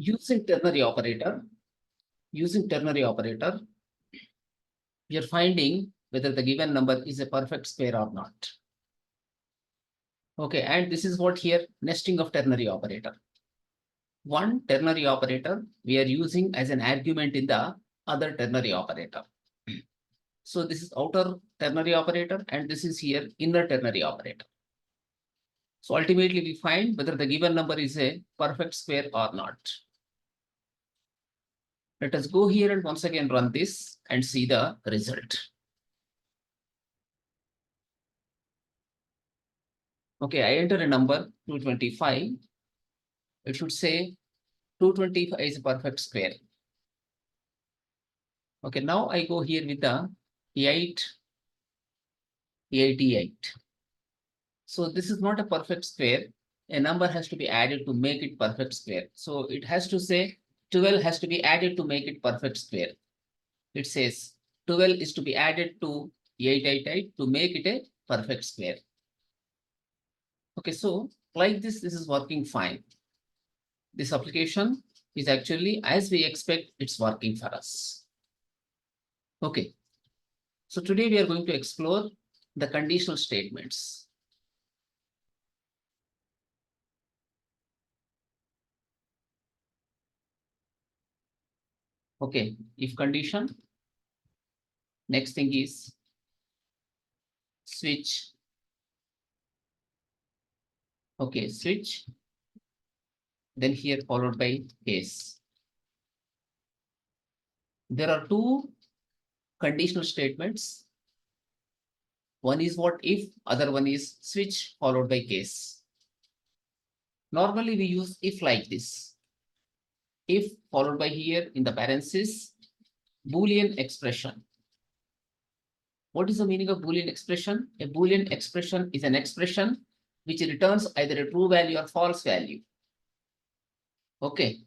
Using ternary operator, we are finding whether the given number is a perfect square or not. Okay, and this is what here, nesting of ternary operator. One ternary operator we are using as an argument in the other ternary operator. So this is outer ternary operator and this is here inner ternary operator. So ultimately we find whether the given number is a perfect square or not. Let us go here and once again run this and see the result. Okay, I enter a number 225. It should say 225 is a perfect square. Okay, now I go here with the 888. So this is not a perfect square. A number has to be added to make it perfect square. So it has to say 12 has to be added to make it perfect square. It says 12 is to be added to 888 to make it a perfect square. Okay, so like this is working fine. This application is actually, as we expect, it's working for us. Okay, so today we are going to explore the conditional statements. Okay, if condition, next thing is switch. Okay, switch, then here followed by case. There are two conditional statements. One is what if, other one is switch followed by case. Normally we use if like this. If followed by here in the parenthesis, Boolean expression. What is the meaning of Boolean expression? A Boolean expression is an expression which returns either a true value or false value. Okay.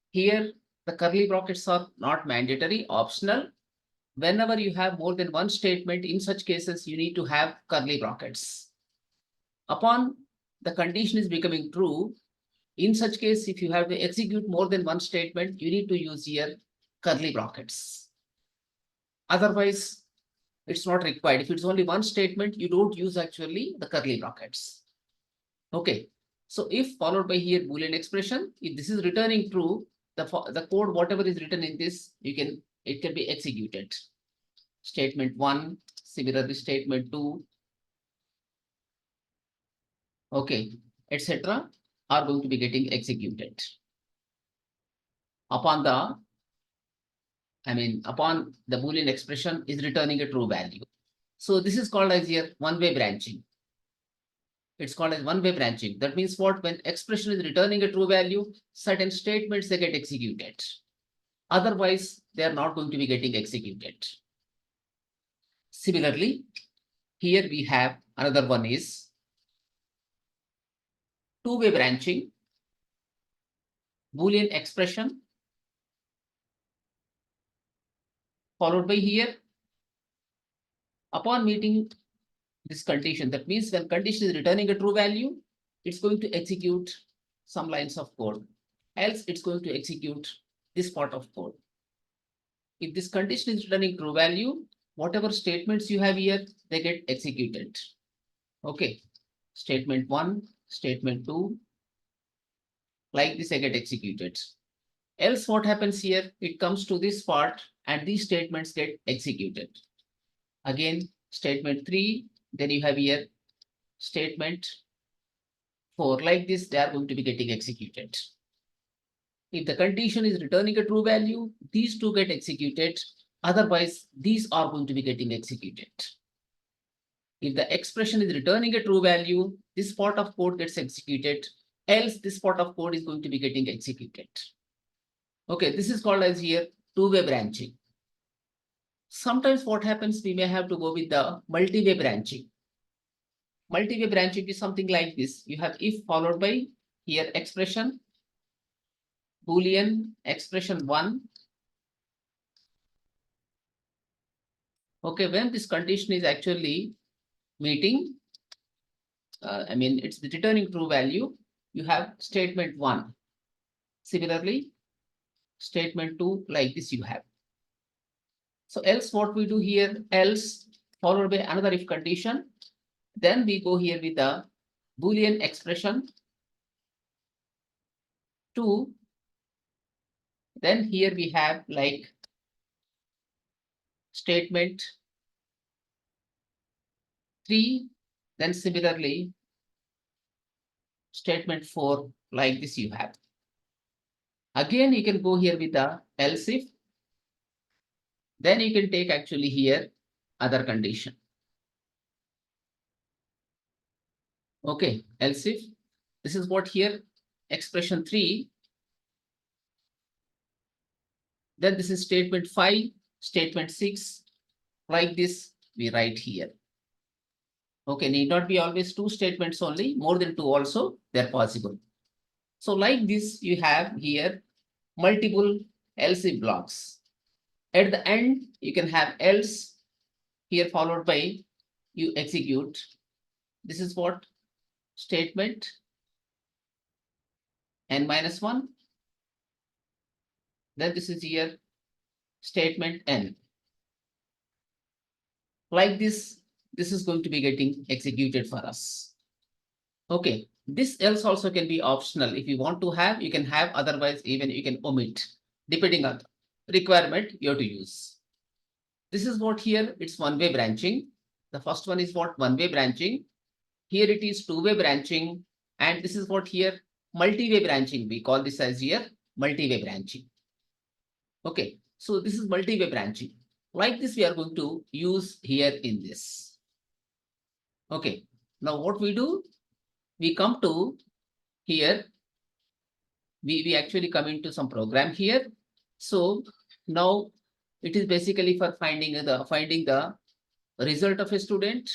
Here, the curly brackets are not mandatory, optional. Whenever you have more than one statement, in such cases, you need to have curly brackets. Upon the condition is becoming true, in such case, if you have to execute more than one statement, you need to use here curly brackets. Otherwise, it's not required. If it's only one statement, you don't use actually the curly brackets. Okay. So if followed by here Boolean expression, if this is returning true, the code, whatever is written in this, it can be executed. Statement 1, similarly statement 2, okay, etc. are going to be getting executed. Upon the Boolean expression is returning a true value. So this is called as here one-way branching. It's called as one-way branching. That means what? When expression is returning a true value, certain statements they get executed. Otherwise, they are not going to be getting executed. Similarly, here we have another one is two-way branching, Boolean expression, followed by here, upon meeting this condition, that means when condition is returning a true value, it's going to execute some lines of code. Else, it's going to execute this part of code. If this condition is returning true value, whatever statements you have here, they get executed. Okay, statement 1, statement 2, like this, I get executed. Else, what happens here? It comes to this part and these statements get executed. Again, statement 3, then you have here statement 4. Like this, they are going to be getting executed. If the condition is returning a true value, these two get executed. Otherwise, these are going to be getting executed. If the expression is returning a true value, this part of code gets executed. Else, this part of code is going to be getting executed. Okay, this is called as here two-way branching. Sometimes what happens, we may have to go with the multi-way branching. Multi-way branching is something like this. You have if followed by here expression, Boolean expression 1. Okay, when this condition is actually meeting, it's returning true value, you have statement 1. Similarly, statement 2, like this you have. So else what we do here, else followed by another if condition. Then we go here with the Boolean expression 2. Then here we have like statement 3. Then similarly, statement 4, like this you have. Again, you can go here with the else if. Then you can take actually here other condition. Okay, else if. This is what here, expression 3. Then this is statement 5, statement 6. Like this, we write here. Okay, need not be always 2 statements only, more than 2 also, they're possible. So like this, you have here multiple else if blocks. At the end, you can have else here followed by you execute. This is what statement n-1. Then this is here statement n. Like this is going to be getting executed for us. Okay, this else also can be optional. If you want to have, you can have, otherwise even you can omit, depending on the requirement you have to use. This is what here, it's one-way branching. The first one is what one-way branching. Here it is two-way branching. And this is what here multi-way branching. We call this as here multi-way branching. Okay, so this is multi-way branching. Like this, we are going to use here in this. Okay, now what we do, we come to here, we actually come into some program here. So now it is basically for finding the result of a student.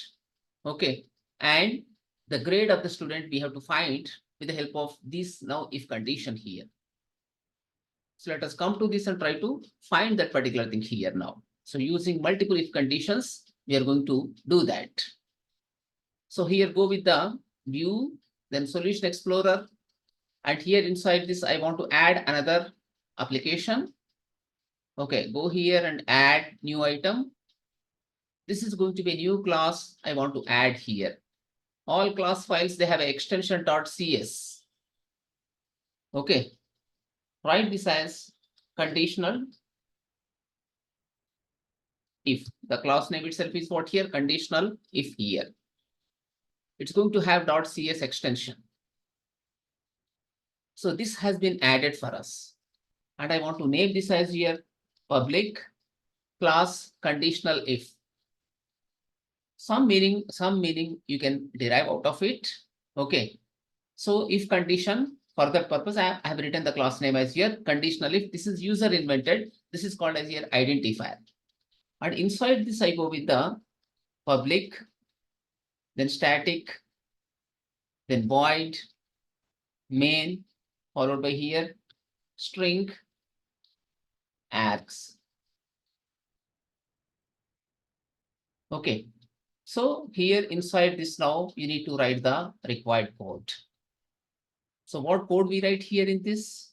Okay, and the grade of the student we have to find with the help of this now if condition here. So let us come to this and try to find that particular thing here now. So using multiple if conditions, we are going to do that. So here go with the view, then solution explorer. And here inside this, I want to add another application. Okay, go here and add new item. This is going to be a new class I want to add here. All class files, they have an extension .cs. Okay, write this as conditional if. The class name itself is what here, conditional if here. It's going to have .cs extension. So this has been added for us. And I want to name this as here public class conditional if. Some meaning you can derive out of it. Okay. So if condition, for that purpose, I have written the class name as here conditional if. This is user invented. This is called as here identifier. And inside this, I go with the public, then static, then void, main, followed by here string, args. Okay. So here inside this now, you need to write the required code. So what code we write here in this?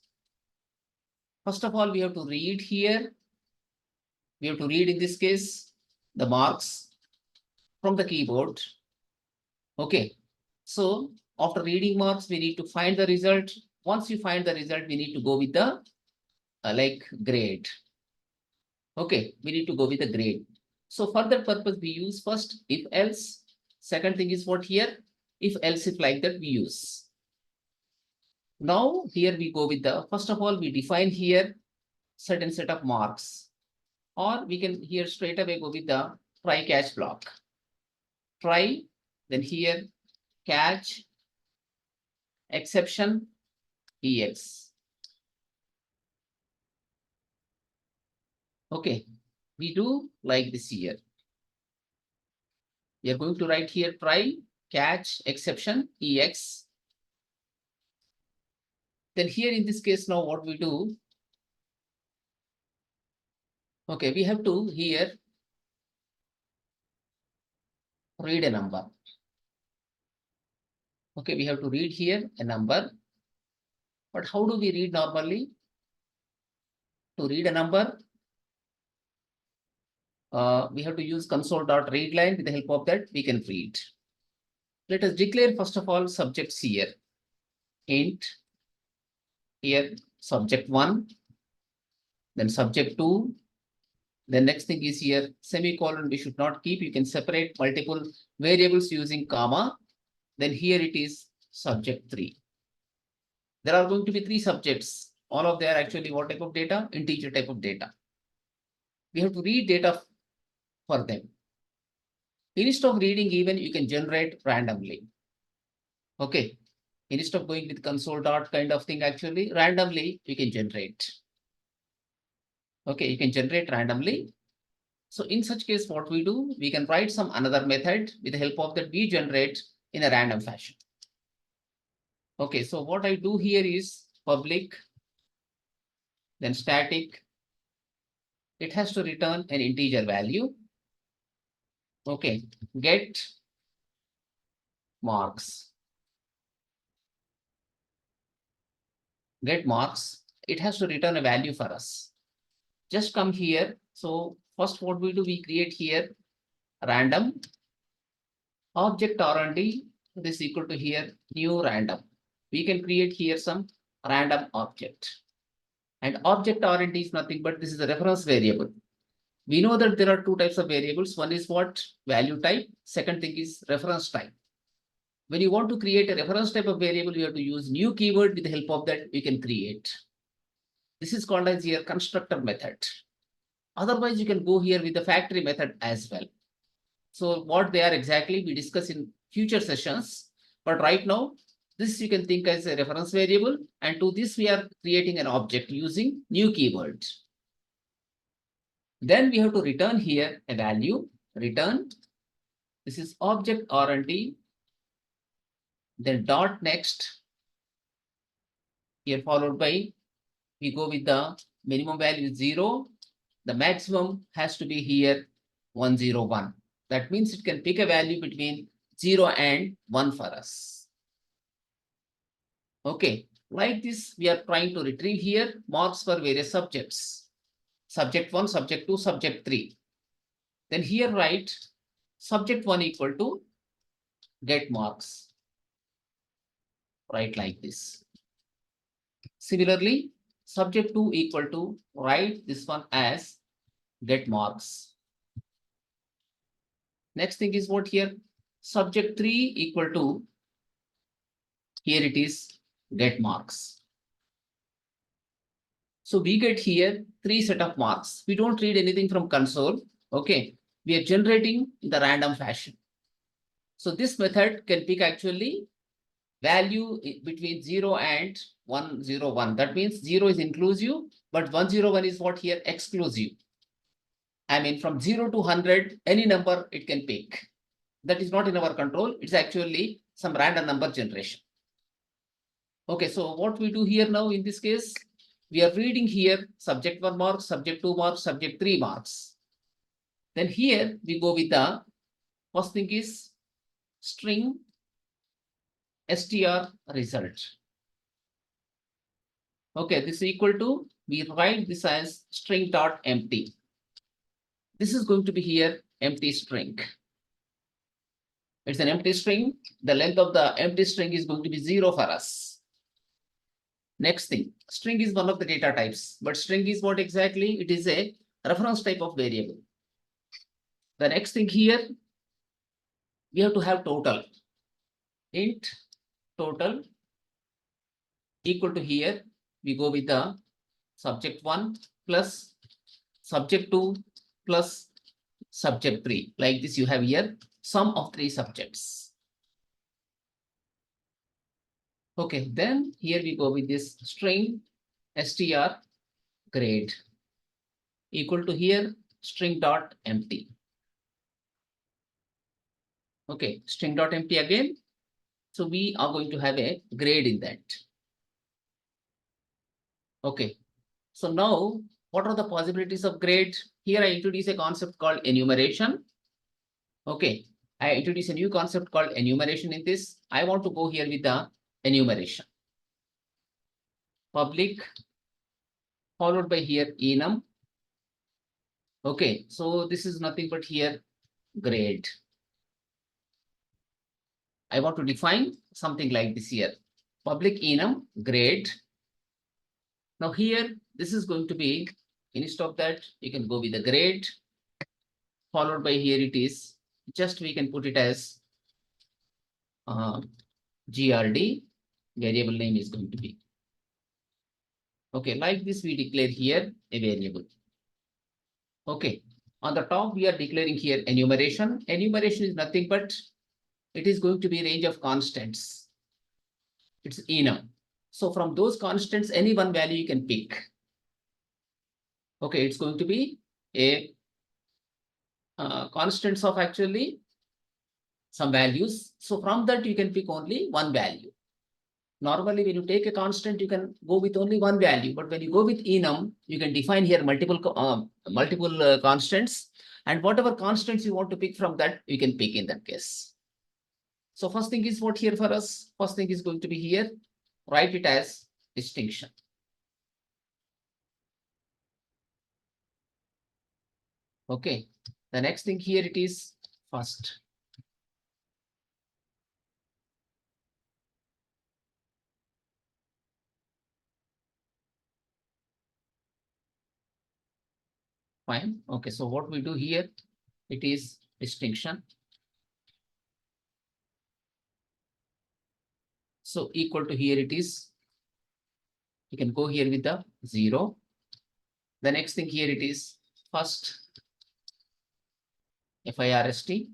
First of all, we have to read here. We have to read in this case the marks from the keyboard. Okay. So after reading marks, we need to find the result. Once you find the result, we need to go with the like grade. Okay, we need to go with the grade. So for that purpose, we use first if else. Second thing is what here? If else if like that we use. Now here we go with the, first of all, we define here certain set of marks. Or we can here straight away go with the try catch block. Try, then here catch, exception, ex. Okay, we do like this here. We are going to write here try, catch, exception, ex. Then here in this case, now what we do? Okay, we have to here read a number. Okay, we have to read here a number. But how do we read normally? To read a number, we have to use console.readLine. With the help of that, we can read. Let us declare first of all subjects here. Int here subject 1, then subject 2. The next thing is here semicolon we should not keep. You can separate multiple variables using comma. Then here it is subject 3. There are going to be 3 subjects. All of them are actually what type of data? Integer type of data. We have to read data for them. Instead of reading even, you can generate randomly. Okay. Instead of going with console dot kind of thing, actually randomly you can generate. Okay, you can generate randomly. So in such case, what we do, we can write some another method with the help of that we generate in a random fashion. Okay, so what I do here is public, then static. It has to return an integer value. Okay, get marks. Get marks. It has to return a value for us. Just come here. So first what we do, we create here random object R&D. This is equal to here new random. We can create here some random object. And object R&D is nothing but this is a reference variable. We know that there are 2 types of variables. One is what? Value type. Second thing is reference type. When you want to create a reference type of variable, you have to use new keyword. With the help of that, we can create. This is called as here constructor method. Otherwise, you can go here with the factory method as well. So what they are exactly, we discuss in future sessions. But right now, this you can think as a reference variable. And to this, we are creating an object using new keyword. Then we have to return here a value. Return. This is object R&D. Then dot next. Here followed by, we go with the minimum value 0. The maximum has to be here 101. That means it can pick a value between 0 and 1 for us. Okay, like this, we are trying to retrieve here marks for various subjects. Subject 1, subject 2, subject 3. Then here write subject 1 equal to get marks. Write like this. Similarly, subject 2 equal to write this one as get marks. Next thing is what here? Subject 3 equal to, here it is get marks. So we get here 3 set of marks. We don't read anything from console. Okay, we are generating in the random fashion. So this method can pick actually value between 0 and 101. That means 0 is inclusive, but 101 is what here? Exclusive. I mean from 0 to 100, any number it can pick. That is not in our control. It's actually some random number generation. Okay, so what we do here now in this case, we are reading here subject 1 marks, subject 2 marks, subject 3 marks. Then here we go with the first thing is string str result. Okay, this is equal to, we write this as string dot empty. This is going to be here empty string. It's an empty string. The length of the empty string is going to be 0 for us. Next thing, string is one of the data types, but string is what exactly? It is a reference type of variable. The next thing here, we have to have total. Int total equal to here, we go with the subject 1 plus subject 2 plus subject 3. Like this, you have here sum of 3 subjects. Okay, then here we go with this string str grade equal to here string dot empty. Okay, string dot empty again. So we are going to have a grade in that. Okay, so now what are the possibilities of grade? Here I introduce a concept called enumeration. Okay, I introduce a new concept called enumeration in this. I want to go here with the enumeration. public, followed by here enum. Okay, so this is nothing but here grade. I want to define something like this here. Public enum grade. Now here, this is going to be, instead of that, you can go with the grade, followed by here it is, just we can put it as GRD, variable name is going to be. Okay, like this we declare here a variable. Okay, on the top we are declaring here enumeration. Enumeration is nothing but it is going to be range of constants. It's enum. So from those constants, any one value you can pick. Okay, it's going to be a constants of actually some values. So from that you can pick only one value. Normally, when you take a constant, you can go with only one value. But when you go with enum, you can define here multiple constants. And whatever constants you want to pick from that, you can pick in that case. So first thing is what here for us? First thing is going to be here. Write it as distinction. Okay. The next thing here it is first. Fine. Okay. So what we do here, it is distinction. So equal to here it is. You can go here with the 0. The next thing here it is first FIRST.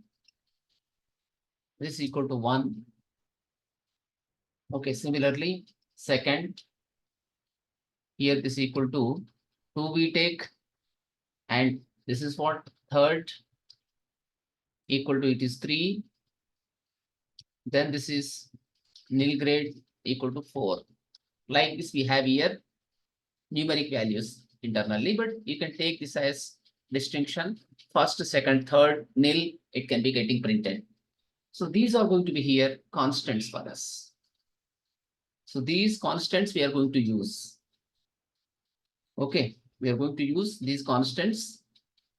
This is equal to 1. Okay, similarly, second, here this is equal to 2 we take, and this is what third equal to it is 3. Then this is nil grade equal to 4. Like this, we have here numeric values internally, but you can take this as distinction. First, second, third, nil, it can be getting printed. So these are going to be here constants for us. So these constants we are going to use. Okay, we are going to use these constants.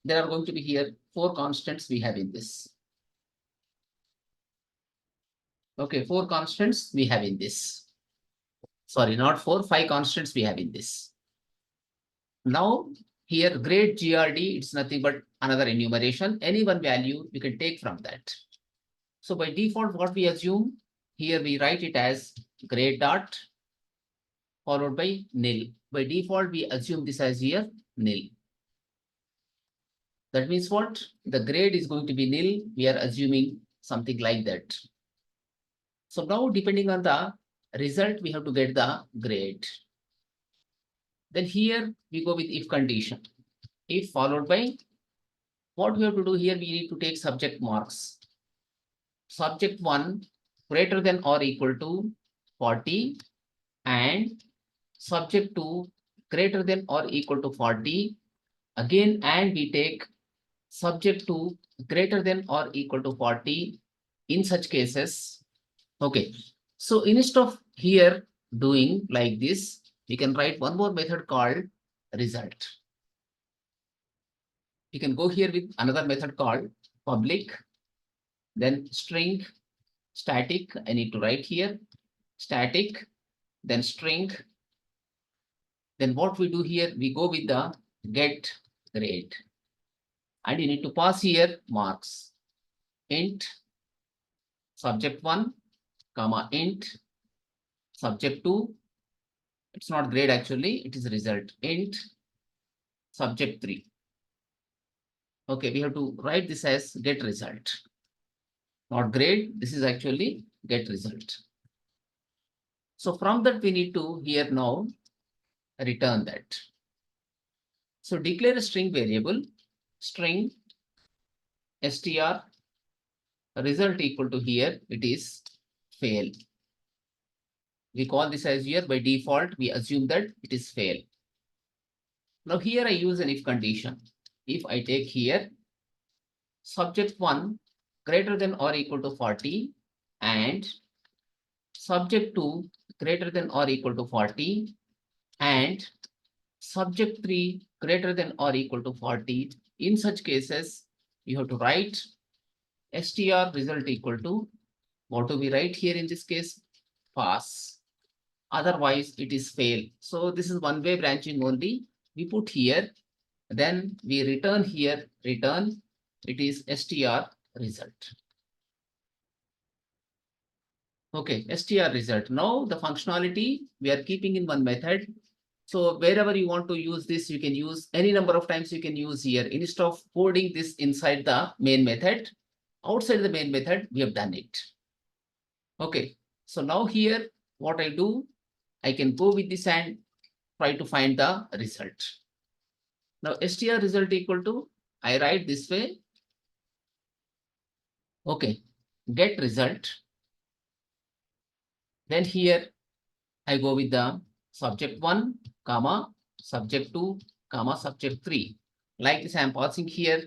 There are going to be here 4 constants we have in this. Okay, 4 constants we have in this. Sorry, not 4, 5 constants we have in this. Now, here grade GRD, it's nothing but another enumeration. Any one value we can take from that. So by default, what we assume, here we write it as grade dot followed by nil. By default, we assume this as here nil. That means what? The grade is going to be nil. We are assuming something like that. So now, depending on the result, we have to get the grade. Then here we go with if condition. If followed by, what we have to do here, we need to take subject marks. Subject 1 greater than or equal to 40 and subject 2 greater than or equal to 40. Again, and we take subject 2 greater than or equal to 40 in such cases. Okay, so instead of here doing like this, we can write one more method called result. You can go here with another method called public, then string, static. I need to write here static, then string. Then what we do here, we go with the get grade. And you need to pass here marks. Int subject 1, comma int subject 2. It's not grade actually, it is result. Int subject 3. Okay, we have to write this as get result. Not grade, this is actually get result. So from that we need to here now return that. So declare a string variable, string str result equal to here, it is fail. We call this as here by default, we assume that it is fail. Now here I use an if condition. If I take here subject 1 greater than or equal to 40 and subject 2 greater than or equal to 40, and subject 3 greater than or equal to 40. In such cases, you have to write str result equal to, what do we write here in this case? Pass. Otherwise, it is fail. So this is one way branching only. We put here, then we return here, return, it is str result. Okay, str result. Now the functionality we are keeping in one method. So wherever you want to use this, you can use any number of times you can use here. Instead of coding this inside the main method, outside the main method, we have done it. Okay, so now here, what I do, I can go with this and try to find the result. Now str result equal to, I write this way. Okay, get result. Then here I go with the subject 1, comma, subject 2, comma, subject 3. Like this, I am passing here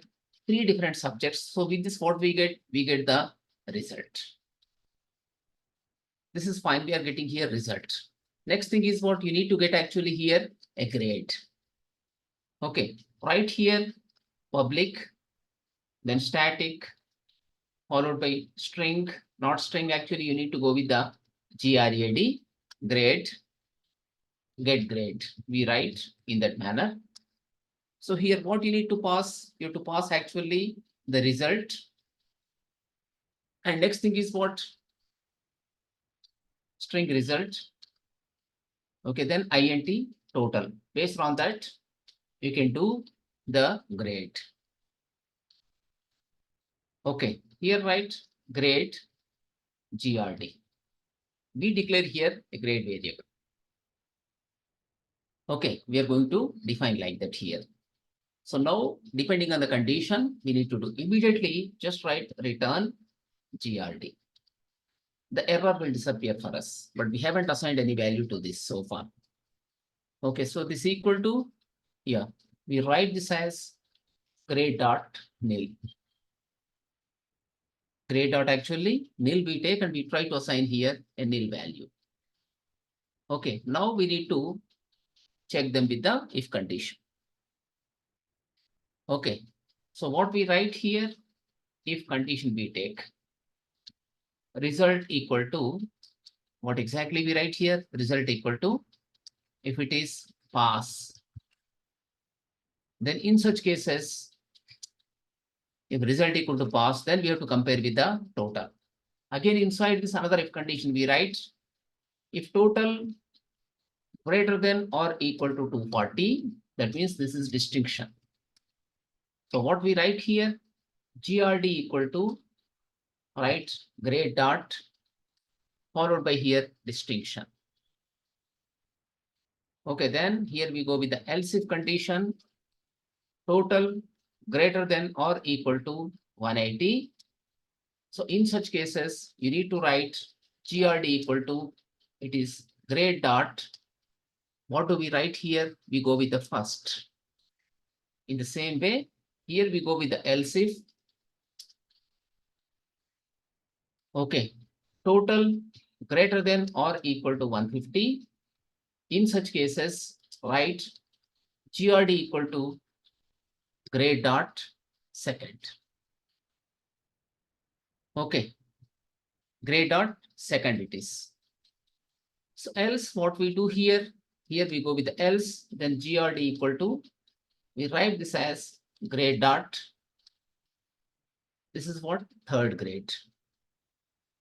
3 different subjects. So with this, what we get? We get the result. This is fine. We are getting here result. Next thing is what you need to get actually here, a grade. Okay, right here, public, then static, followed by string, not string. Actually, you need to go with the grad, grade, get grade. We write in that manner. So here, what you need to pass? You have to pass actually the result. And next thing is what? String result. Okay, then int total. Based on that, you can do the grade. Okay, here write grade grad. We declare here a grade variable. Okay, we are going to define like that here. So now, depending on the condition, we need to do immediately, just write return grad. The error will disappear for us, but we haven't assigned any value to this so far. Okay, so this equal to, yeah, we write this as grade dot nil. Grade dot actually nil we take and we try to assign here a nil value. Okay, now we need to check them with the if condition. Okay, so what we write here, if condition we take, result equal to, what exactly we write here? Result equal to, if it is pass, then in such cases, if result equal to pass, then we have to compare with the total. Again, inside this another if condition we write, if total greater than or equal to 240, that means this is distinction. So what we write here, grad equal to, right, grade dot, followed by here distinction. Okay, then here we go with the else if condition, total greater than or equal to 180. So in such cases, you need to write grad equal to, it is grade dot. What do we write here? We go with the first. In the same way, here we go with the else if. Okay, total greater than or equal to 150. In such cases, write grad equal to grade dot second. Okay, grade dot second it is. So else what we do here, here we go with the else, then grad equal to, we write this as grade dot, this is what, third grade.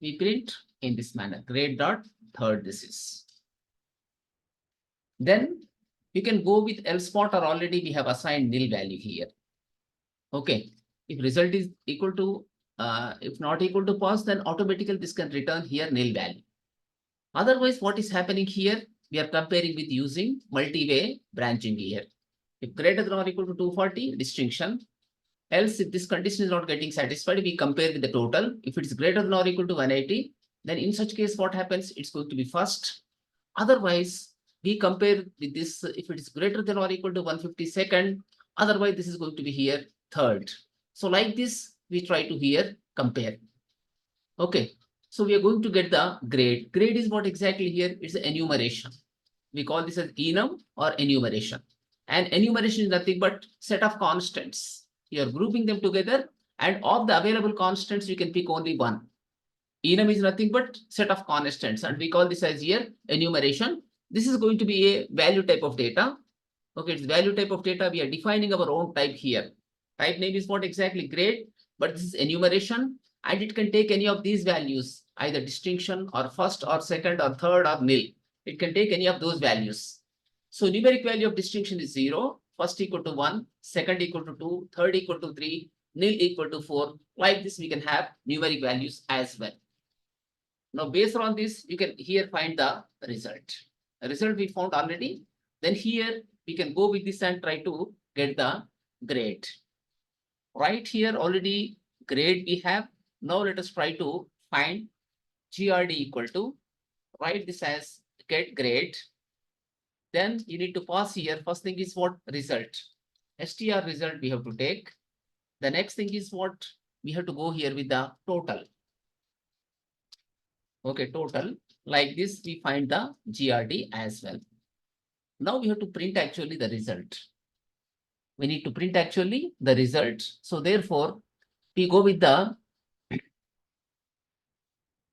We print in this manner, grade dot third this is. Then we can go with else spot, or already we have assigned nil value here. Okay, if result is equal to, if not equal to pass, then automatically this can return here nil value. Otherwise, what is happening here? We are comparing with using multi-way branching here. If greater than or equal to 240, distinction. Else, if this condition is not getting satisfied, we compare with the total. If it is greater than or equal to 180, then in such case, what happens? It's going to be first. Otherwise, we compare with this, if it is greater than or equal to 150 second, otherwise this is going to be here third. So like this, we try to here compare. Okay, so we are going to get the grade. Grade is what exactly here? It's the enumeration. We call this as enum or enumeration. And enumeration is nothing but set of constants. You are grouping them together, and of the available constants, you can pick only one. Enum is nothing but set of constants, and we call this as here enumeration. This is going to be a value type of data. Okay, it's value type of data. We are defining our own type here. Type name is not exactly grade, but this is enumeration, and it can take any of these values, either distinction or first or second or third or nil. It can take any of those values. So numeric value of distinction is 0, first equal to 1, second equal to 2, third equal to 3, nil equal to 4. Like this, we can have numeric values as well. Now, based on this, you can here find the result. The result we found already. Then here we can go with this and try to get the grade. Right here already grade we have. Now let us try to find GRD equal to, write this as get grade. Then you need to pass here. First thing is what? Result. STR result we have to take. The next thing is what? We have to go here with the total. Okay, total. Like this, we find the GRD as well. Now we have to print actually the result. We need to print actually the result. So therefore, we go with the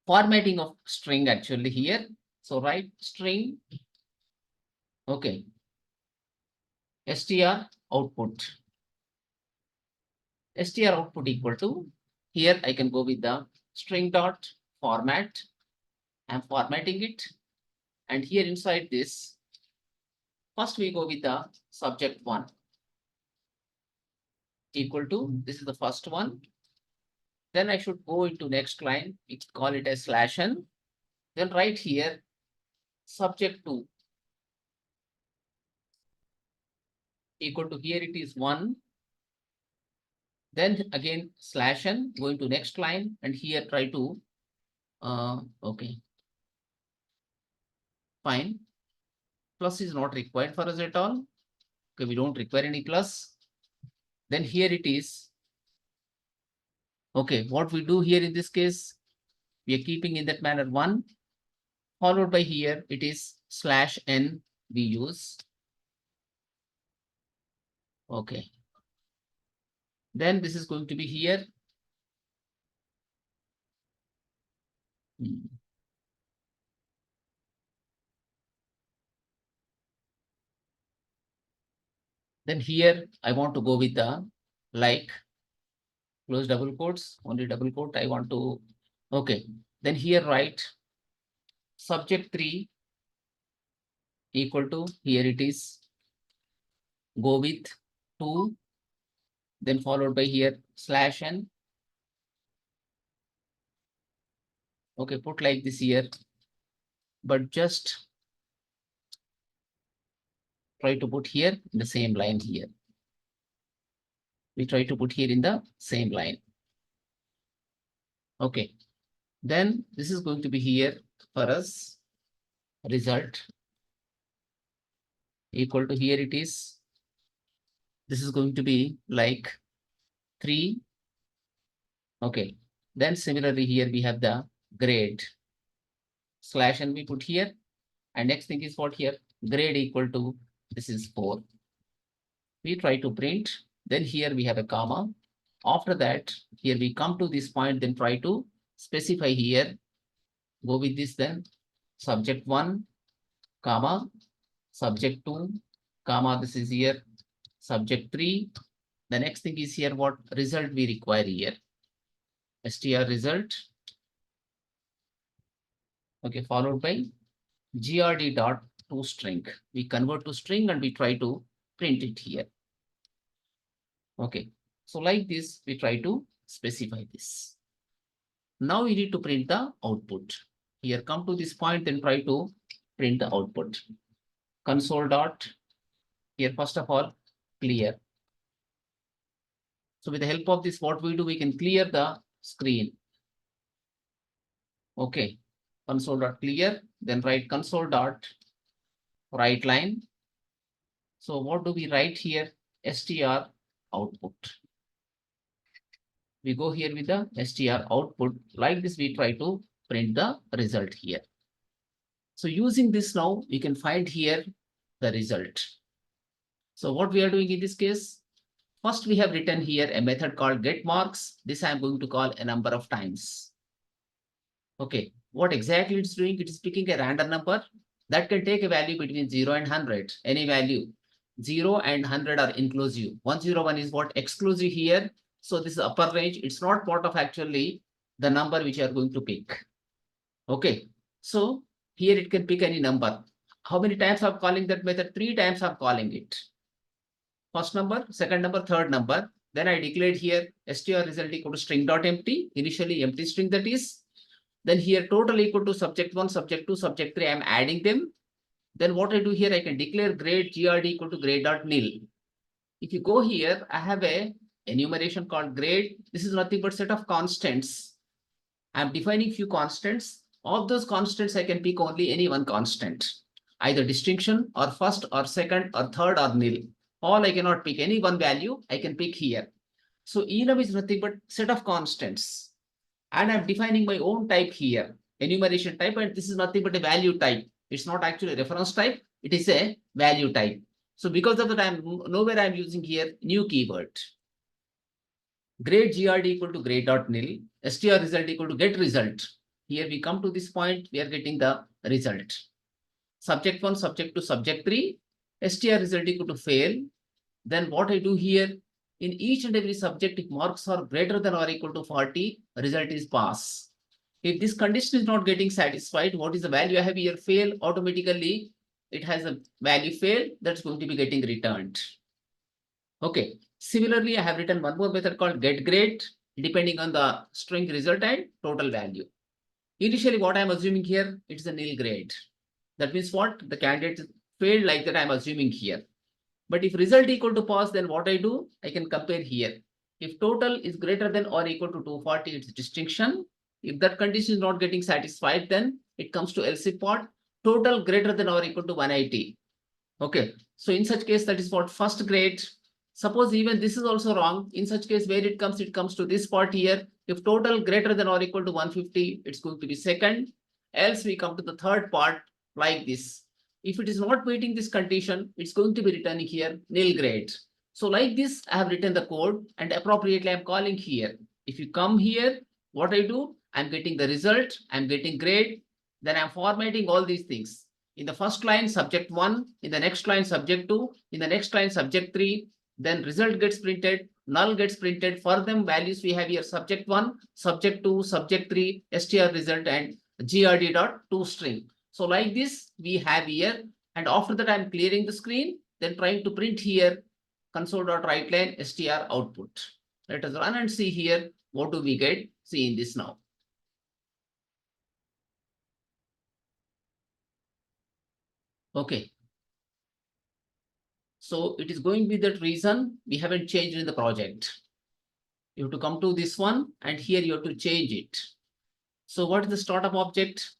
formatting of string actually here. So write string, okay, str output. Str output equal to, here I can go with the string dot format. I'm formatting it. And here inside this, first we go with the subject one equal to, this is the first one. Then I should go into next line, we call it as /n. Then right here, subject 2 equal to, here it is 1. Then again /n, going to next line, and here try to, okay, fine. Plus is not required for us at all. Okay, we don't require any plus. Then here it is. Okay, what we do here in this case, we are keeping in that manner 1, followed by here it is /n we use. Okay. Then this is going to be here. Then here I want to go with the like, close double quotes, only double quote I want to, okay. Then here write subject 3 equal to, here it is, go with 2, then followed by here /n. Okay, put like this here, but just try to put here in the same line here. We try to put here in the same line. Okay, then this is going to be here for us, result equal to, here it is, this is going to be like 3. Okay, then similarly here we have the grade /n we put here, and next thing is what here, grade equal to, this is 4. We try to print, then here we have a comma. After that, here we come to this point, then try to specify here, go with this, then subject 1, comma, subject 2, comma, this is here, subject 3. The next thing is here, what result we require here, str result, okay, followed by grd dot to string. We convert to string and we try to print it here. Okay, so like this, we try to specify this. Now we need to print the output. Here, come to this point, then try to print the output. Console dot, here first of all, clear. So with the help of this, what we do, we can clear the screen. Okay, console dot clear, then write console dot write line. So what do we write here? str output. We go here with the str output. Like this, we try to print the result here. So using this now, we can find here the result. So what we are doing in this case, first we have written here a method called get marks. This I am going to call a number of times. Okay, what exactly it's doing? It is picking a random number that can take a value between 0 and 100, any value. 0 and 100 are inclusive. 101 is what? Exclusive here. So this is upper range. It's not part of actually the number which you are going to pick. Okay, so here it can pick any number. How many times I'm calling that method? 3 times I'm calling it. First number, second number, third number. Then I declared here str result equal to string dot empty. Initially empty string that is. Then here total equal to subject 1, subject 2, subject 3. I'm adding them. Then what I do here, I can declare grade grd equal to grade dot nil. If you go here, I have a enumeration called grade. This is nothing but set of constants. I'm defining few constants. Of those constants, I can pick only any one constant, either distinction or first or second or third or nil. All I cannot pick any one value, I can pick here. So enum is nothing but set of constants. And I'm defining my own type here, enumeration type, and this is nothing but a value type. It's not actually a reference type, it is a value type. So because of that, nowhere I'm using here new keyword. Grade grd equal to grade dot nil, str result equal to get result. Here we come to this point, we are getting the result. Subject 1, subject 2, subject 3, str result equal to fail. Then what I do here, in each and every subject, if marks are greater than or equal to 40, result is pass. If this condition is not getting satisfied, what is the value I have here? Fail, automatically it has a value fail that's going to be getting returned. Okay. Similarly, I have written one more method called get grade, depending on the string result and total value. Initially, what I'm assuming here, it's a nil grade. That means what? The candidate failed like that I'm assuming here. But if result equal to pass, then what I do? I can compare here. If total is greater than or equal to 240, it's distinction. If that condition is not getting satisfied, then it comes to else if part. Total greater than or equal to 180. Okay. So in such case, that is what first grade. Suppose even this is also wrong. In such case, where it comes to this part here. If total greater than or equal to 150, it's going to be second. Else we come to the third part like this. If it is not meeting this condition, it's going to be returning here nil grade. So like this, I have written the code and appropriately I'm calling here. If you come here, what I do, I'm getting the result, I'm getting grade, then I'm formatting all these things. In the first line, subject 1, in the next line, subject 2, in the next line, subject 3, then result gets printed, null gets printed. For them, values we have here subject 1, subject 2, subject 3, str result and grd dot toString. So like this, we have here, and after that, I'm clearing the screen, then trying to print here console.writeline str output. Let us run and see here, what do we get? See in this now. Okay. So it is going with that reason we haven't changed in the project. You have to come to this one and here you have to change it. So what is the startup object?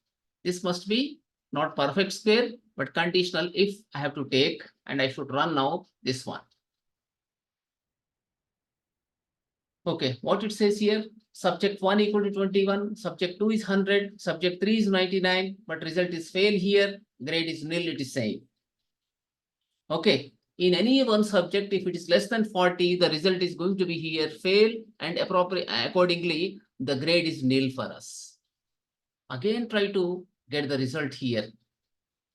This must be not perfect square, but conditional if I have to take, and I should run now this one. Okay, what it says here, subject 1 equal to 21, subject 2 is 100, subject 3 is 99, but result is fail here, grade is nil, it is saying. Okay, in any one subject, if it is less than 40, the result is going to be here fail, and accordingly, the grade is nil for us. Again, try to get the result here.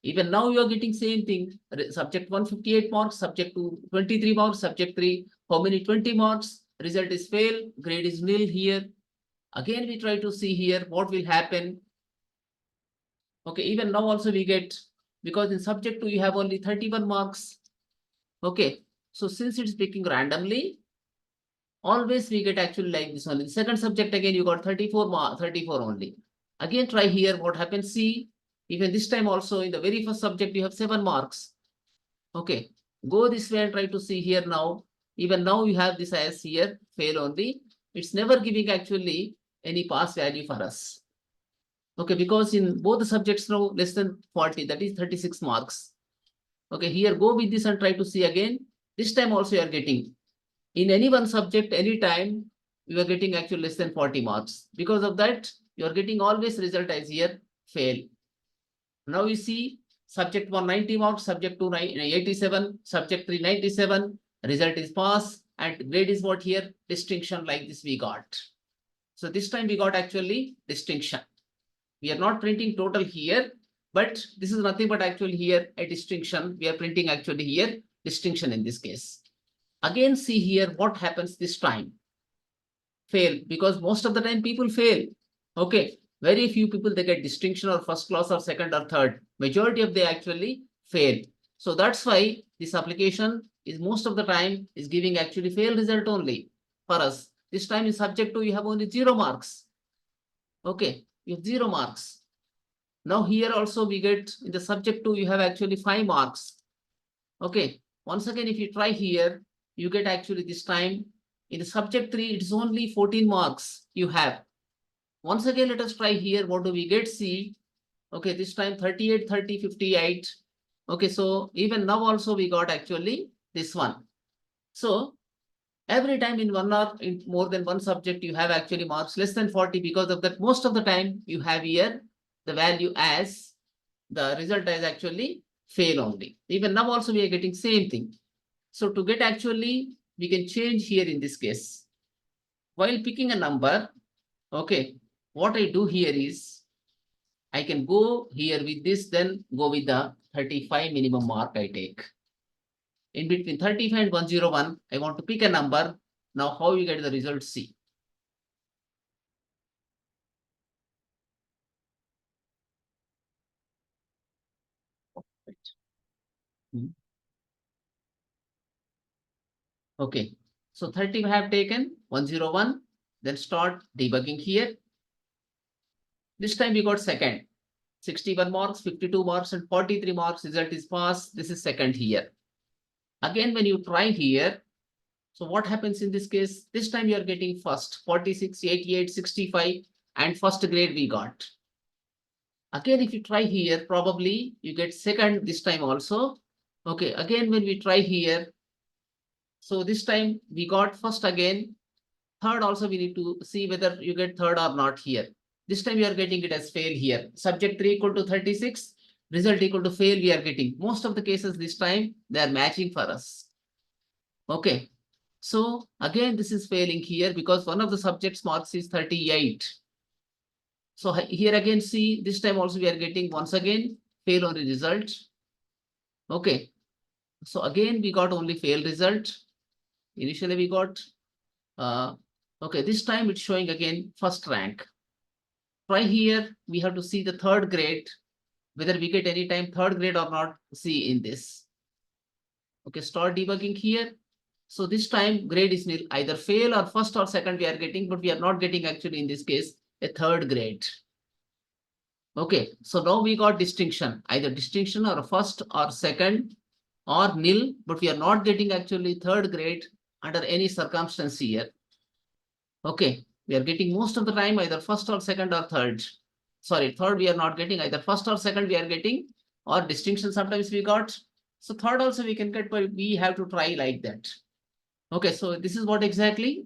Even now you are getting same thing. Subject 158 marks, subject 2 23 marks, subject 3, how many 20 marks? Result is fail, grade is nil here. Again, we try to see here what will happen. Okay, even now also we get, because in subject 2 you have only 31 marks. Okay, so since it's picking randomly, always we get actually like this only. Second subject again you got 34 only. Again try here what happens. See, even this time also in the very first subject you have 7 marks. Okay, go this way and try to see here now. Even now you have this as here fail only. It's never giving actually any pass value for us. Okay, because in both the subjects now less than 40, that is 36 marks. Okay, here go with this and try to see again. This time also you are getting. In any one subject, anytime, you are getting actually less than 40 marks. Because of that, you are getting always result as here fail. Now you see subject 1 90 marks, subject 2 87, subject 3 97, result is pass, and grade is what here? Distinction, like this we got. So this time we got actually distinction. We are not printing total here, but this is nothing but actually here a distinction. We are printing actually here distinction in this case. Again, see here what happens this time. Fail, because most of the time people fail. Okay, very few people they get distinction or first class or second or third. Majority of they actually fail. So that's why this application is most of the time is giving actually fail result only for us. This time in subject 2 you have only 0 marks. Okay, you have 0 marks. Now here also we get in the subject 2 you have actually 5 marks. Okay, once again if you try here you get actually this time in the subject 3 it is only 14 marks you have. Once again let us try here. What do we get? See, okay, this time 38 30 58. Okay, so even now also we got actually this one. So every time in one or in more than one subject you have actually marks less than 40. Because of that, most of the time you have here the value as the result as actually fail only. Even now also we are getting same thing. So to get actually we can change here in this case. While picking a number, okay, what I do here is I can go here with this, then go with the 35 minimum mark I take. In between 35 and 101, I want to pick a number. Now how you get the result? See. Okay, so 30 I have taken, 101, then start debugging here. This time we got second, 61 marks, 52 marks, and 43 marks. Result is pass. This is second here. Again, when you try here, so what happens in this case? This time you are getting first, 46, 88, 65, and first grade we got. Again, if you try here, probably you get second this time also. Okay, again, when we try here, so this time we got first again. Third also we need to see whether you get third or not here. This time we are getting it as fail here. Subject 3 equal to 36, result equal to fail we are getting. Most of the cases this time they are matching for us. Okay, so again this is failing here because one of the subjects marks is 38. So here again see, this time also we are getting once again fail on the result. Okay, so again we got only fail result. Initially we got okay, this time it's showing again first rank. Try here, we have to see the third grade, whether we get any time third grade or not. See in this. Okay, start debugging here. So this time grade is nil, either fail or first or second we are getting, but we are not getting actually in this case a third grade. Okay, so now we got distinction, either distinction or first or second or nil, but we are not getting actually third grade under any circumstance here. Okay, we are getting most of the time either first or second or third. Sorry, third we are not getting, either first or second we are getting, or distinction sometimes we got. So third also we can get, but we have to try like that. Okay, so this is what exactly?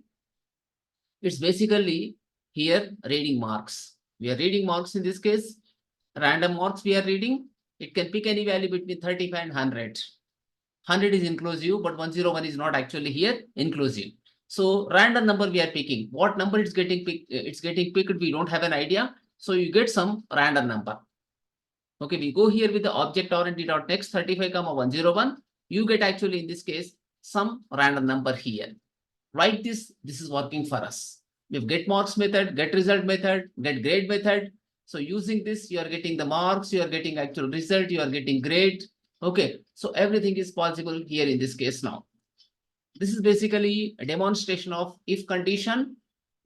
It's basically here reading marks. We are reading marks in this case. Random marks we are reading. It can pick any value between 35 and 100. 100 is inclusive, but 101 is not actually here inclusive. So random number we are picking. What number it's getting picked? It's getting picked. We don't have an idea. So you get some random number. Okay, we go here with the object-oriented.next 35, 101. You get actually in this case some random number here. Write this. This is working for us. We have get marks method, get result method, get grade method. So using this, you are getting the marks, you are getting actual result, you are getting grade. Okay, so everything is possible here in this case now. This is basically a demonstration of if condition,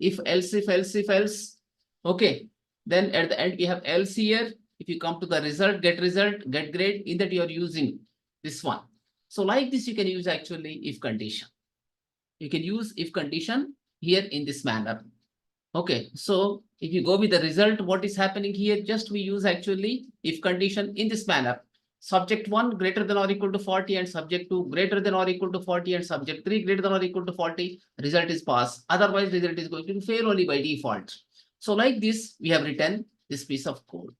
if else, if else, if else. Okay, then at the end we have else here. If you come to the result, get grade, in that you are using this one. So like this, you can use actually if condition. You can use if condition here in this manner. Okay, so if you go with the result, what is happening here? Just we use actually if condition in this manner. Subject 1 greater than or equal to 40 and subject 2 greater than or equal to 40 and subject 3 greater than or equal to 40. Result is pass. Otherwise, result is going to fail only by default. So like this, we have written this piece of code.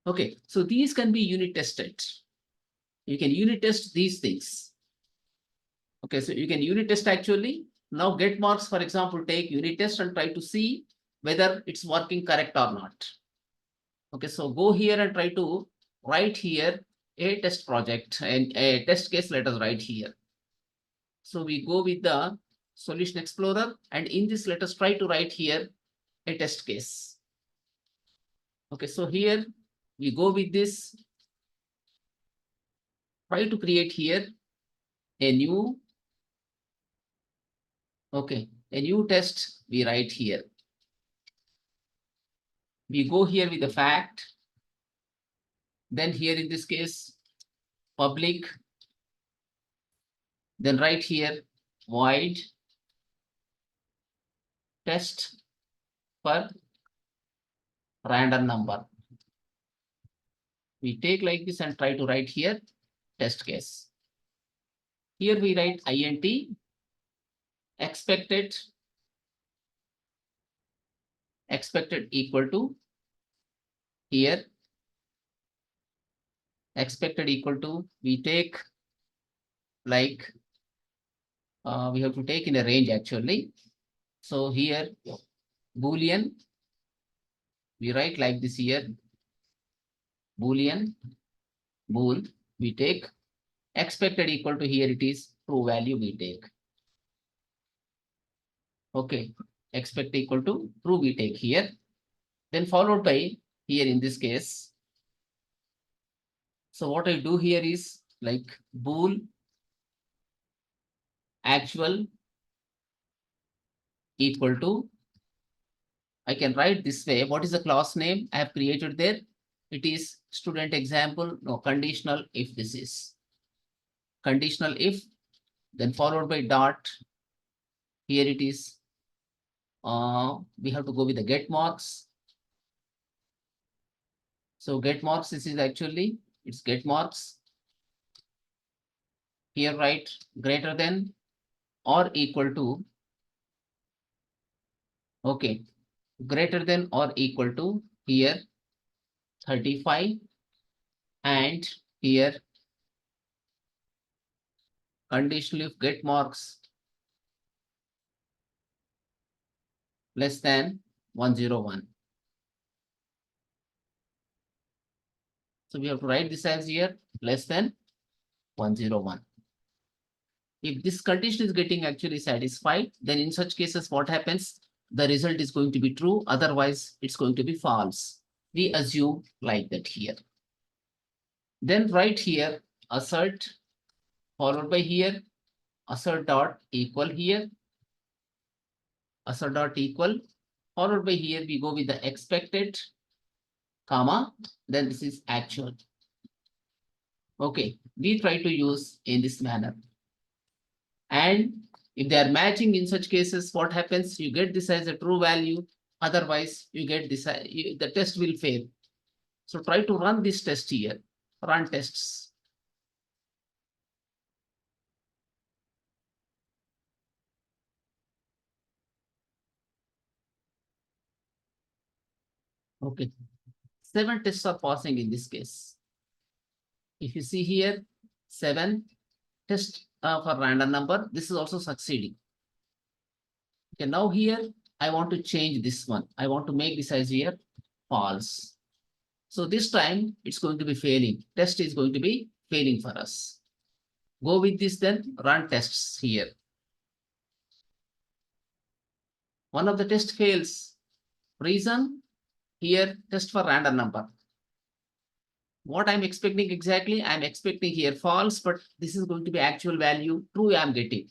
Okay, so these can be unit tested. You can unit test these things. Okay, so you can unit test actually. Now get marks, for example, take unit test and try to see whether it's working correct or not. Okay, so go here and try to write here a test project and a test case. Let us write here. So we go with the solution explorer, and in this let us try to write here a test case. Okay, so here we go with this, try to create here a new, okay, a new test we write here. We go here with the fact, then here in this case public, then write here void test for random number. We take like this and try to write here test case. Here we write int expected equal to, here expected equal to, we take like we have to take in a range actually. So here boolean, we write like this here, boolean bool, we take expected equal to, here it is true value we take. Okay, expect equal to true we take here, then followed by here in this case. So what I do here is like bool actual equal to, I can write this way. What is the class name I have created there? It is student example, no, conditional if. This is conditional if, then followed by dot. Here it is, we have to go with the get marks. So get marks, this is actually, it's get marks. Here write greater than or equal to, okay, greater than or equal to, here 35, and here conditional if get marks less than 101. So we have to write this as here less than 101. If this condition is getting actually satisfied, then in such cases what happens? The result is going to be true, otherwise it's going to be false. We assume like that here. Then write here assert, followed by here assert dot equal, here assert dot equal, followed by here we go with the expected, comma, then this is actual. Okay, we try to use in this manner. And if they are matching in such cases, what happens? You get this as a true value, otherwise you get this, the test will fail. So try to run this test here, run tests. Okay, 7 tests are passing in this case. If you see here, 7 tests for random number, this is also succeeding. Okay, now here I want to change this one. I want to make this as here false. So this time it's going to be failing. Test is going to be failing for us. Go with this, then run tests here. One of the test fails. Reason here, test for random number. What I'm expecting exactly? I'm expecting here false, but this is going to be actual value, true I'm getting.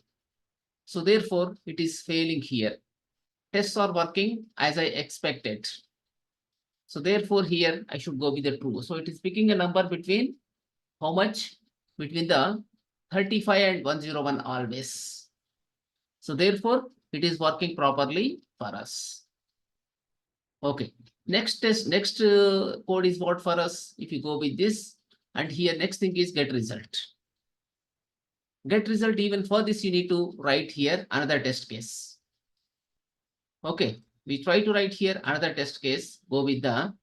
So therefore it is failing here. Tests are working as I expected. So therefore here I should go with the true. So it is picking a number between how much? Between the 35 and 101 always. So therefore it is working properly for us. Okay, next test, next code is what for us? If you go with this, and here next thing is get result. Get result, even for this you need to write here another test case. Okay, we try to write here another test case. Go with the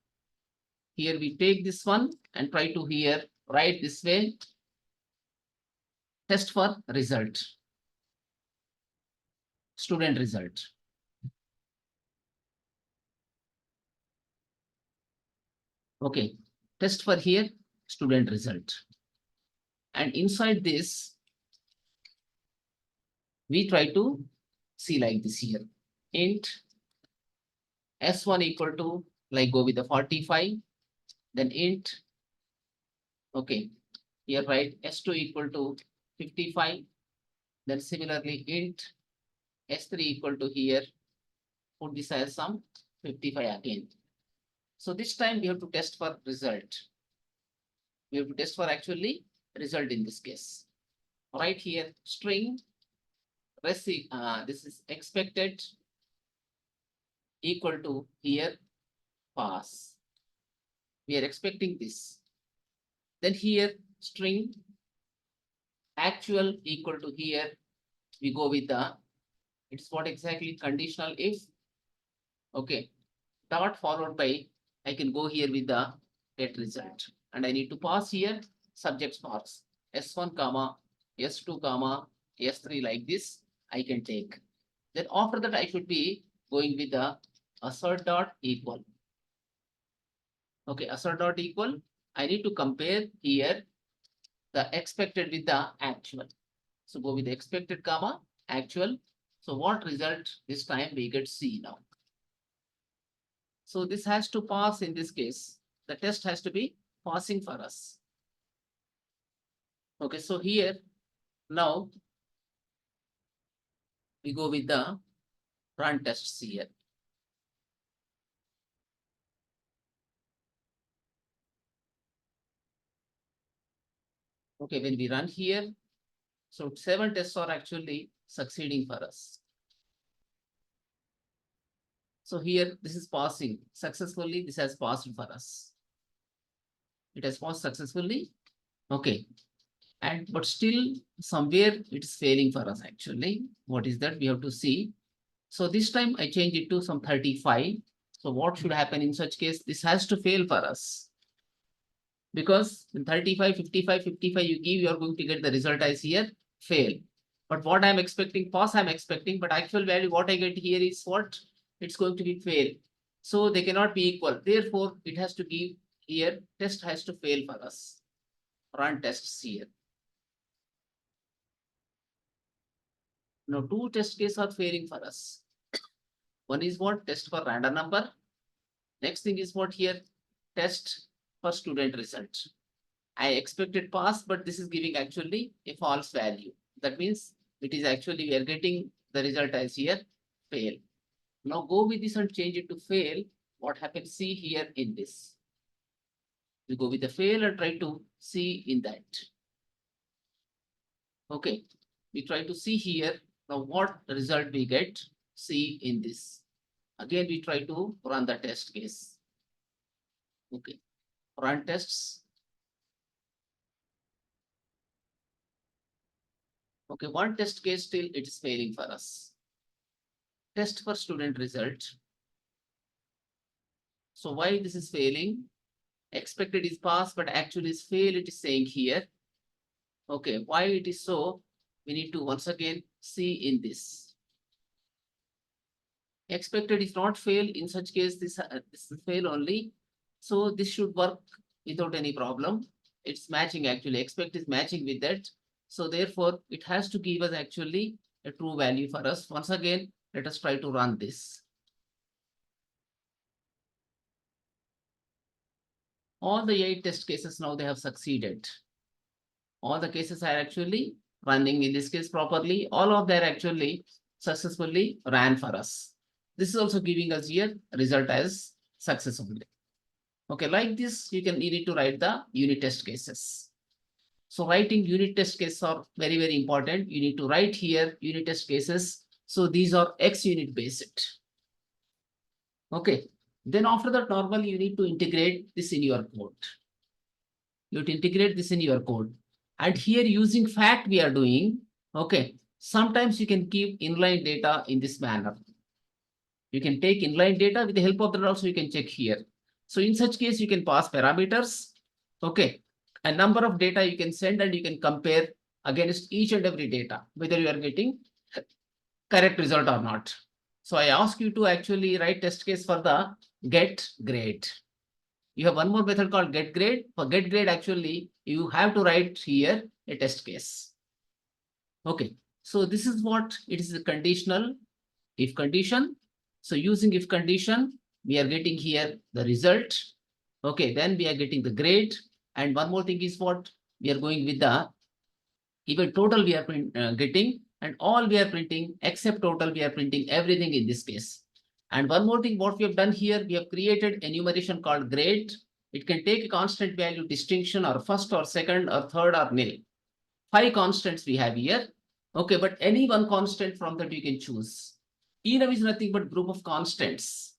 here we take this one and try to here write this way, test for result, student result. Okay, test for here, student result. And inside this, we try to see like this here, int S1 equal to, like go with the 45, then int, okay, here write S2 equal to 55, then similarly int S3 equal to here, put this as some 55 again. So this time we have to test for result. We have to test for actually result in this case. Right here, string, this is expected equal to here, pass. We are expecting this. Then here, string, actual equal to here, we go with the, it's what exactly conditional if, okay, dot followed by, I can go here with the get result. And I need to pass here subjects marks, S1 comma, S2 comma, S3 like this, I can take. Then after that, I should be going with the assert dot equal. Okay, assert dot equal, I need to compare here the expected with the actual. So go with the expected comma, actual. So what result this time we get C now. So this has to pass in this case. The test has to be passing for us. Okay, so here now we go with the run tests here. Okay, when we run here, so 7 tests are actually succeeding for us. So here this is passing successfully. This has passed for us. It has passed successfully. Okay. And but still somewhere it's failing for us actually. What is that? We have to see. So this time I change it to some 35. So what should happen in such case? This has to fail for us. Because in 35, 55, 55 you give, you are going to get the result as here, fail. But what I'm expecting, pass I'm expecting, but actual value what I get here is what? It's going to be fail. So they cannot be equal. Therefore, it has to give here, test has to fail for us. Run tests here. Now, 2 test cases are failing for us. One is what? Test for random number. Next thing is what here? Test for student result. I expected pass, but this is giving actually a false value. That means it is actually we are getting the result as here fail. Now go with this and change it to fail. What happens? See here in this. We go with the fail and try to see in that. Okay, we try to see here. Now what result we get? See in this. Again, we try to run the test case. Okay, run tests. Okay, one test case still it is failing for us. Test for student result. So why this is failing? Expected is pass, but actually is fail, it is saying here. Okay, why it is so? We need to once again see in this. Expected is not fail. In such case, this is fail only. So this should work without any problem. It's matching actually. Expect is matching with that. So therefore, it has to give us actually a true value for us. Once again, let us try to run this. All the 8 test cases now they have succeeded. All the cases are actually running in this case properly. All of them actually successfully ran for us. This is also giving us here result as successfully. Okay, like this, you need to write the unit test cases. So writing unit test cases are very, very important. You need to write here unit test cases. So these are X unit based. Okay, then after that, normally you need to integrate this in your code. You have to integrate this in your code. And here using fact we are doing, okay, sometimes you can keep inline data in this manner. You can take inline data with the help of that also you can check here. So in such case, you can pass parameters. Okay. A number of data you can send and you can compare against each and every data, whether you are getting correct result or not. So I ask you to actually write test case for the get grade. You have one more method called get grade. For get grade, actually, you have to write here a test case. Okay. So this is what it is, a conditional if condition. So using if condition, we are getting here the result. Okay, then we are getting the grade. And one more thing is what we are going with the even total we are getting, and all we are printing except total, we are printing everything in this case. And one more thing, what we have done here, we have created enumeration called grade. It can take a constant value, distinction, or first or second or third or nil. 5 constants we have here. Okay, but any one constant from that you can choose. Enum is nothing but group of constants.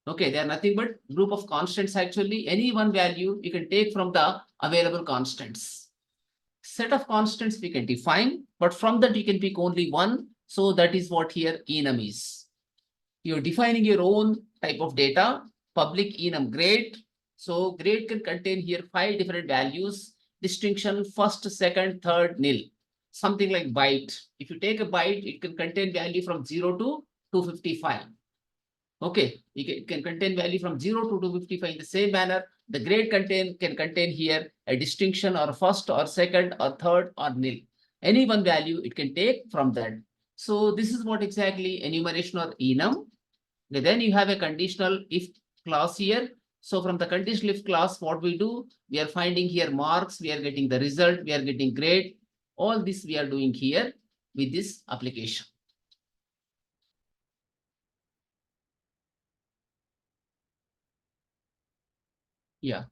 Okay, they are nothing but group of constants. Actually, any one value you can take from the available constants. Set of constants we can define, but from that you can pick only one. So that is what here enum is. You're defining your own type of data, public enum grade. So grade can contain here 5 different values, distinction, first, second, third, nil. Something like byte. If you take a byte, it can contain value from 0 to 255. Okay, it can contain value from 0 to 255 in the same manner. The grade can contain here a distinction or first or second or third or nil. Any one value it can take from that. So this is what exactly enumeration or enum. Then you have a conditional if clause here. So from the conditional if clause, what we do, we are finding here marks, we are getting the result, we are getting grade. All this we are doing here with this application. Yeah.